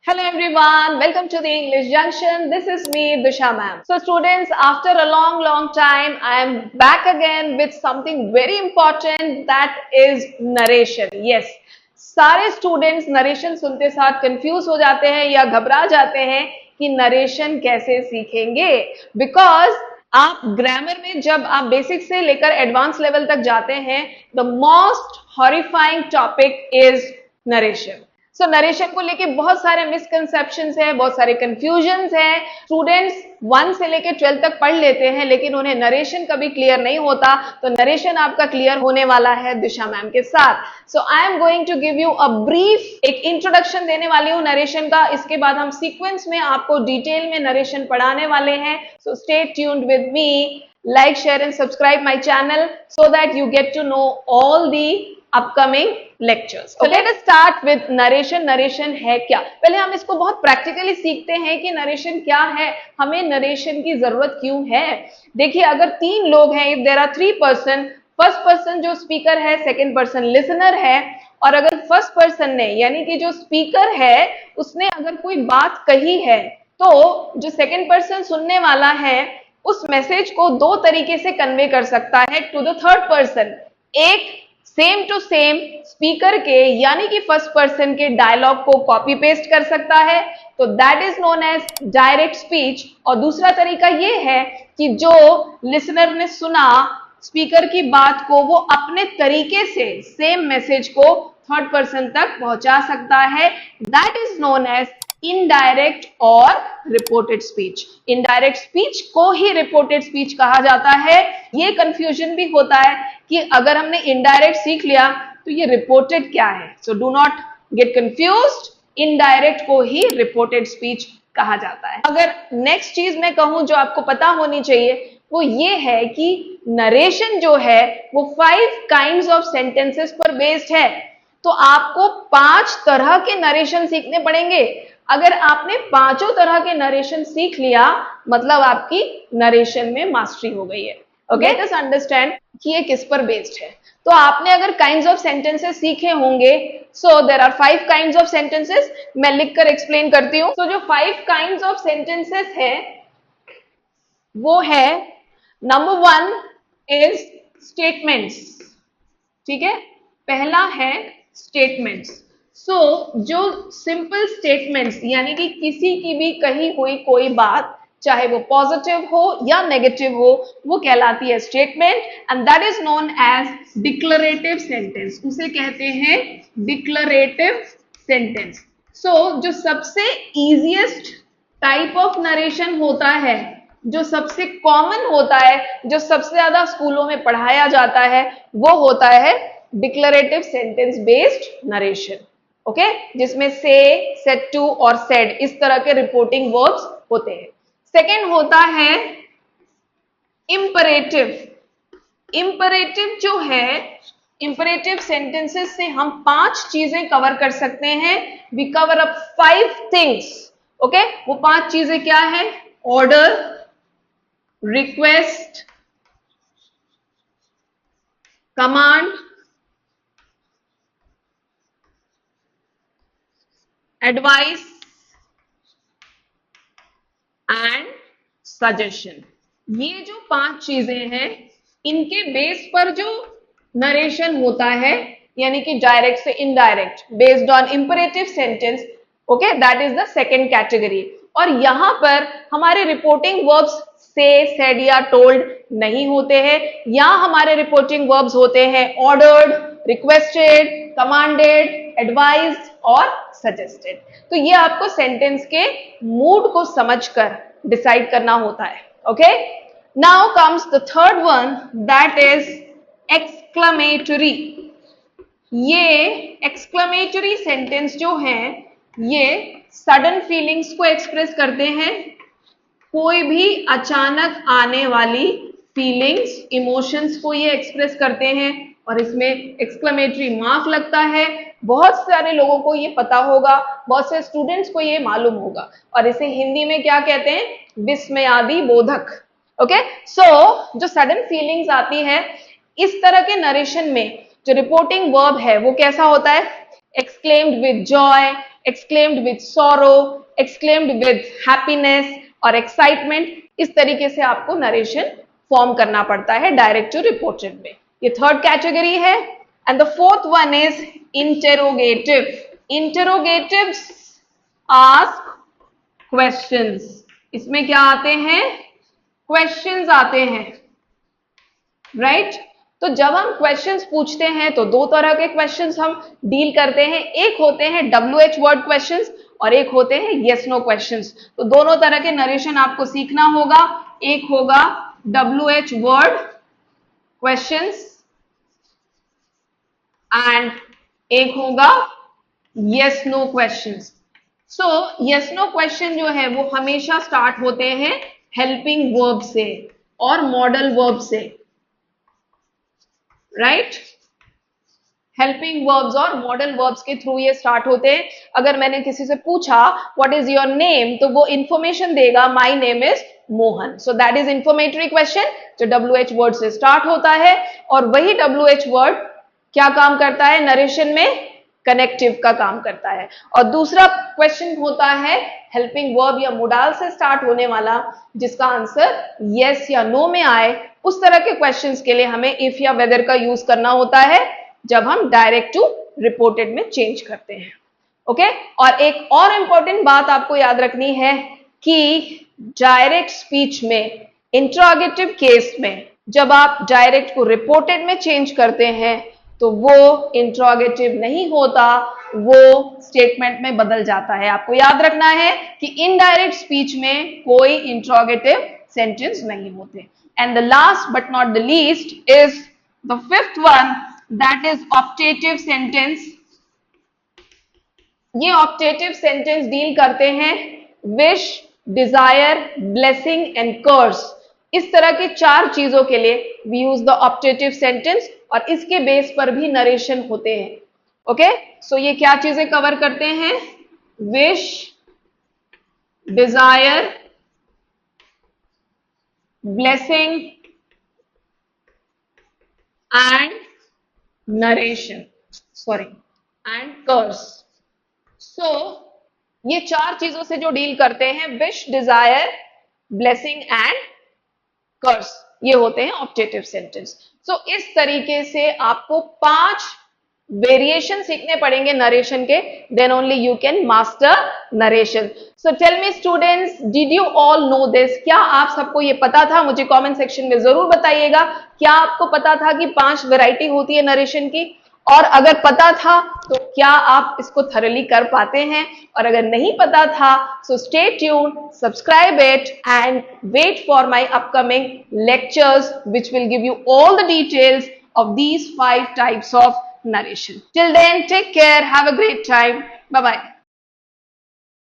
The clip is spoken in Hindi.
Hello everyone, welcome to the English Junction. This is me, Disha ma'am. So students, after a long time, I am back again with something very important, that is narration. Yes, सारे students narration सुनते साथ confuse हो जाते हैं या घबरा जाते हैं कि narration कैसे सीखेंगे, because आप ग्रामर में जब आप बेसिक से लेकर एडवांस लेवल तक जाते हैं, the most horrifying topic is narration. So narration को लेके बहुत सारे मिसकंसेप्शंस है, बहुत सारे कंफ्यूजन्स है. स्टूडेंट्स 1 से लेके 12 तक पढ़ लेते हैं, लेकिन उन्हें नरेशन कभी क्लियर नहीं होता. तो नरेशन आपका क्लियर होने वाला है दिशा मैम के साथ. So I am going to give you a brief, एक इंट्रोडक्शन देने वाली हूँ नरेशन का. इसके बाद हम सीक्वेंस में आपको डिटेल में नरेशन पढ़ाने वाले हैं. So stay tuned with me. Like, share and subscribe my channel so that you get to know all the upcoming lectures. So let us start with narration. Narration है क्या? पहले हम इसको बहुत प्रैक्टिकली सीखते हैं कि नरेशन क्या है, हमें नरेशन की जरूरत क्यों है. देखिए, अगर 3 लोग हैं, if there are 3 person, first person जो स्पीकर है, सेकंड पर्सन लिसनर है, और अगर फर्स्ट पर्सन ने यानी कि जो स्पीकर है उसने अगर कोई बात कही है, तो जो सेकंड पर्सन सुनने वाला है उस मैसेज को 2 तरीके से कन्वे कर सकता है टू द थर्ड पर्सन. एक सेम टू सेम स्पीकर के यानी कि फर्स्ट पर्सन के डायलॉग को कॉपी पेस्ट कर सकता है, तो that is known as direct speech. और दूसरा तरीका ये है कि जो लिसनर ने सुना स्पीकर की बात को, वो अपने तरीके से सेम मैसेज को थर्ड पर्सन तक पहुंचा सकता है. That is known as indirect और रिपोर्टेड स्पीच. इनडायरेक्ट स्पीच को ही रिपोर्टेड स्पीच कहा जाता है. ये कंफ्यूजन भी होता है कि अगर हमने इनडायरेक्ट सीख लिया तो ये रिपोर्टेड क्या है. So do not gate confused. Indirect को ही रिपोर्टेड स्पीच कहा जाता है. अगर नेक्स्ट चीज मैं कहूं जो आपको पता होनी चाहिए, वो ये है कि नरेशन जो है वो 5 काइंड्स ऑफ सेंटेंसेस पर बेस्ड है. तो आपको 5 तरह के नरेशन सीखने पड़ेंगे. अगर आपने 5 तरह के नरेशन सीख लिया, मतलब आपकी नरेशन में मास्टरी हो गई है. ओके, लेट अस अंडरस्टैंड कि ये किस पर बेस्ड है. तो आपने अगर काइंड्स ऑफ सेंटेंसेस सीखे होंगे, so there are 5 kinds of sentences. मैं लिखकर एक्सप्लेन करती हूं. तो जो 5 काइंड्स ऑफ सेंटेंसेस है वो है, नंबर 1 इज स्टेटमेंट्स. ठीक है, पहला है स्टेटमेंट्स. जो सिंपल स्टेटमेंट्स यानी कि किसी की भी कही हुई कोई बात, चाहे वो पॉजिटिव हो या नेगेटिव हो, वो कहलाती है statement. And that is known as declarative sentence. उसे कहते हैं डिक्लरेटिव सेंटेंस. जो सबसे इजीएस्ट टाइप ऑफ नरेशन होता है, जो सबसे कॉमन होता है, जो सबसे ज्यादा स्कूलों में पढ़ाया जाता है, वो होता है डिक्लरेटिव सेंटेंस बेस्ड नरेशन. ओके, जिसमें से, सेड टू और सेड इस तरह के रिपोर्टिंग वर्ब्स होते हैं. सेकेंड होता है इंपरेटिव. इंपरेटिव जो है, इंपरेटिव सेंटेंसेस से हम 5 चीजें कवर कर सकते हैं. We cover up 5 things. Okay, वो 5 चीजें क्या है? Order, request, command, advice and suggestion. ये जो 5 चीजें हैं, इनके बेस पर जो नरेशन होता है, यानी कि डायरेक्ट से indirect, based on imperative sentence. Okay, that is the second category. और यहां पर हमारे रिपोर्टिंग वर्ब्स से, सेड या टोल्ड नहीं होते हैं. यहां हमारे रिपोर्टिंग वर्ब्स होते हैं ऑर्डर्ड, रिक्वेस्टेड, कमांडेड, एडवाइज्ड और सजेस्टेड. तो ये आपको सेंटेंस के मूड को समझकर डिसाइड करना होता है. Okay, now comes the third one, that is exclamatory. ये एक्सक्लेमेटरी सेंटेंस जो है, ये सडन फीलिंग्स को एक्सप्रेस करते हैं. कोई भी अचानक आने वाली फीलिंग्स, इमोशंस को ये एक्सप्रेस करते हैं, और इसमें एक्सक्लेमेटरी मार्क लगता है. बहुत सारे लोगों को ये पता होगा, बहुत से स्टूडेंट्स को ये मालूम होगा, और इसे हिंदी में क्या कहते हैं? विस्मयादि बोधक. ओके, जो सडन फीलिंग्स आती है, इस तरह के नरेशन में जो रिपोर्टिंग वर्ब है वो कैसा होता है? Exclaimed with Joy, exclaimed with sorrow, exclaimed with happiness और excitement. इस तरीके से आपको नरेशन फॉर्म करना पड़ता है डायरेक्ट टू रिपोर्टेड में. ये थर्ड कैटेगरी है. And the fourth one is interrogative. Interrogatives ask questions. इसमें क्या आते हैं? क्वेश्चंस आते हैं, राइट? तो जब हम क्वेश्चंस पूछते हैं तो दो तरह के क्वेश्चंस हम डील करते हैं. एक होते हैं WH वर्ड क्वेश्चंस और एक होते हैं yes no क्वेश्चंस. तो दोनों तरह के नरेशन आपको सीखना होगा. एक होगा WH वर्ड क्वेश्चंस एंड एक होगा yes no क्वेश्चंस. सो yes no क्वेश्चन जो है वो हमेशा स्टार्ट होते हैं हेल्पिंग वर्ब से और मॉडल वर्ब से, राइट? हेल्पिंग वर्ब्स और मॉडल वर्ब्स के थ्रू ये स्टार्ट होते हैं. अगर मैंने किसी से पूछा व्हाट इज योर नेम, तो वो इंफॉर्मेशन देगा my name is Mohan. So that is informatory question जो WH वर्ड से स्टार्ट होता है. और वही WH वर्ड क्या काम करता है नरेशन में? कनेक्टिव का काम करता है. और दूसरा क्वेश्चन होता है हेल्पिंग वर्ब या मोडाल से स्टार्ट होने वाला, जिसका आंसर यस या नो में आए. उस तरह के क्वेश्चंस के लिए हमें इफ या वेदर का यूज करना होता है जब हम डायरेक्ट टू रिपोर्टेड में चेंज करते हैं. ओके? और एक और इंपॉर्टेंट बात आपको याद रखनी है कि डायरेक्ट स्पीच में, इंट्रोगेटिव केस में, जब आप डायरेक्ट को रिपोर्टेड में चेंज करते हैं तो वो इंट्रोगेटिव नहीं होता, वो स्टेटमेंट में बदल जाता है. आपको याद रखना है कि इनडायरेक्ट स्पीच में कोई इंट्रोगेटिव सेंटेंस नहीं होते. And the last but not the least is the fifth one, that is optative sentence. ये ऑप्टेटिव सेंटेंस डील करते हैं wish, desire, blessing and curse. इस तरह के चार चीजों के लिए we use the optative sentence और इसके बेस पर भी नरेशन होते हैं. ओके? सो ये क्या चीजें कवर करते हैं? Wish, desire, blessing and narration, sorry, and curse. So ये चार चीजों से जो डील करते हैं, wish, desire, blessing and curse, ये होते हैं ऑप्टेटिव सेंटेंस. सो इस तरीके से आपको 5 वेरिएशन सीखने पड़ेंगे नरेशन के, then only you can master narration. So tell me students, did you all know this? क्या आप सबको ये पता था? मुझे कमेंट सेक्शन में जरूर बताइएगा. क्या आपको पता था कि 5 वैरायटी होती है नरेशन की? और अगर पता था तो क्या आप इसको थरली कर पाते हैं? और अगर नहीं पता था, so stay tune, subscribe it and wait for my upcoming lectures which will give you all the details of these 5 types of narration. Till then, take care, have a great time. Bye bye.